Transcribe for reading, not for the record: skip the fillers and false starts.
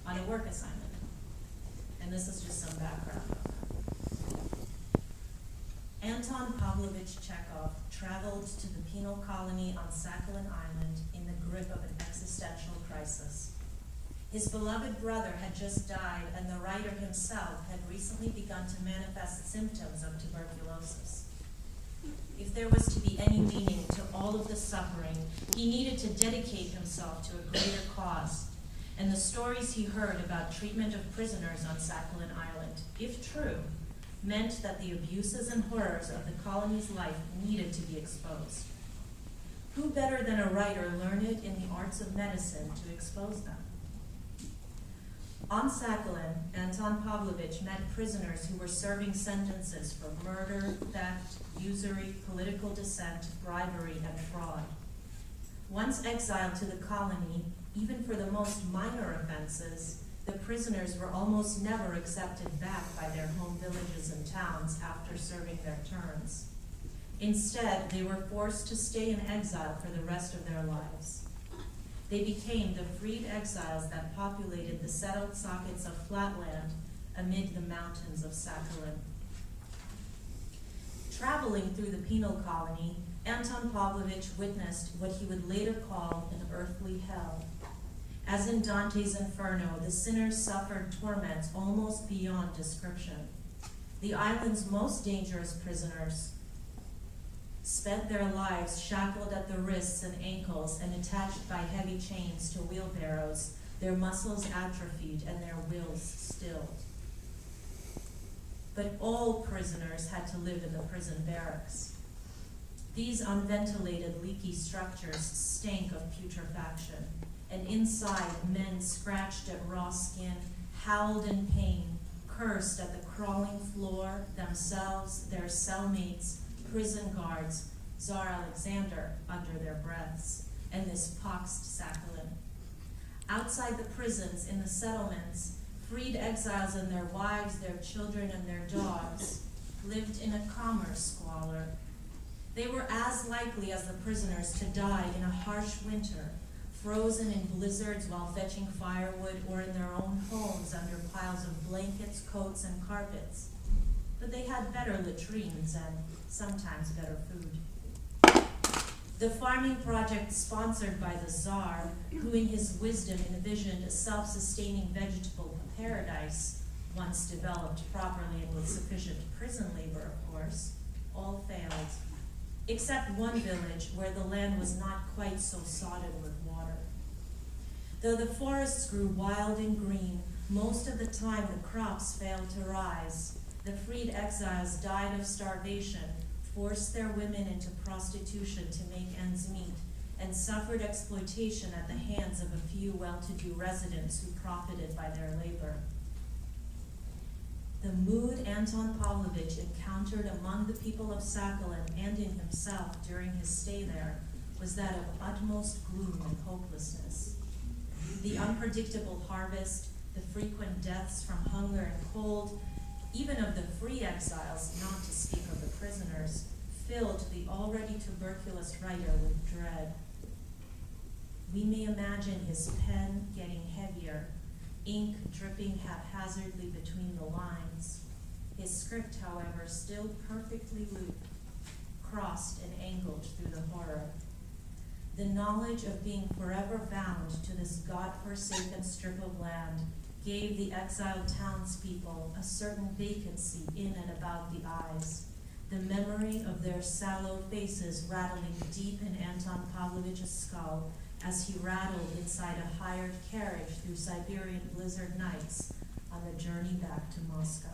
on a work assignment. And this is just some background. Anton Pavlovich Chekhov traveled to the penal colony on Sakhalin Island in the grip of an existential crisis. His beloved brother had just died, and the writer himself had recently begun to manifest symptoms of tuberculosis. If there was to be any meaning to all of the suffering, he needed to dedicate himself to a greater cause. And the stories he heard about treatment of prisoners on Sakhalin Island, if true, meant that the abuses and horrors of the colony's life needed to be exposed. Who better than a writer learned in the arts of medicine to expose them? On Sakhalin, Anton Pavlovich met prisoners who were serving sentences for murder, theft, usury, political dissent, bribery, and fraud. Once exiled to the colony, even for the most minor offenses, the prisoners were almost never accepted back by their home villages and towns after serving their terms. Instead, they were forced to stay in exile for the rest of their lives. They became the freed exiles that populated the settled sockets of flatland amid the mountains of Sakhalin. Traveling through the penal colony, Anton Pavlovich witnessed what he would later call an earthly hell. As in Dante's Inferno, the sinners suffered torments almost beyond description. The island's most dangerous prisoners spent their lives shackled at the wrists and ankles and attached by heavy chains to wheelbarrows, their muscles atrophied and their wills stilled. But all prisoners had to live in the prison barracks. These unventilated, leaky structures stank of putrefaction, and inside men scratched at raw skin, howled in pain, cursed at the crawling floor, themselves, their cellmates, prison guards, Tsar Alexander under their breaths, and this poxed Sakhalin. Outside the prisons, in the settlements, freed exiles and their wives, their children, and their dogs lived in a calmer squalor. They were as likely as the prisoners to die in a harsh winter, frozen in blizzards while fetching firewood, or in their own homes under piles of blankets, coats, and carpets. But they had better latrines and sometimes better food. The farming project sponsored by the Tsar, who in his wisdom envisioned a self-sustaining vegetable paradise, once developed properly and with sufficient prison labor, of course, all failed, except one village where the land was not quite so sodden with water. Though the forests grew wild and green, most of the time the crops failed to rise. The freed exiles died of starvation, forced their women into prostitution to make ends meet, and suffered exploitation at the hands of a few well-to-do residents who profited by their labor. The mood Anton Pavlovich encountered among the people of Sakhalin and in himself during his stay there was that of utmost gloom and hopelessness. The unpredictable harvest, the frequent deaths from hunger and cold, even of the free exiles, not to speak of the prisoners, filled the already tuberculous writer with dread. We may imagine his pen getting heavier, ink dripping haphazardly between the lines. His script, however, still perfectly looped, crossed and angled through the horror. The knowledge of being forever bound to this God-forsaken strip of land gave the exiled townspeople a certain vacancy in and about the eyes, the memory of their sallow faces rattling deep in Anton Pavlovich's skull as he rattled inside a hired carriage through Siberian blizzard nights on the journey back to Moscow.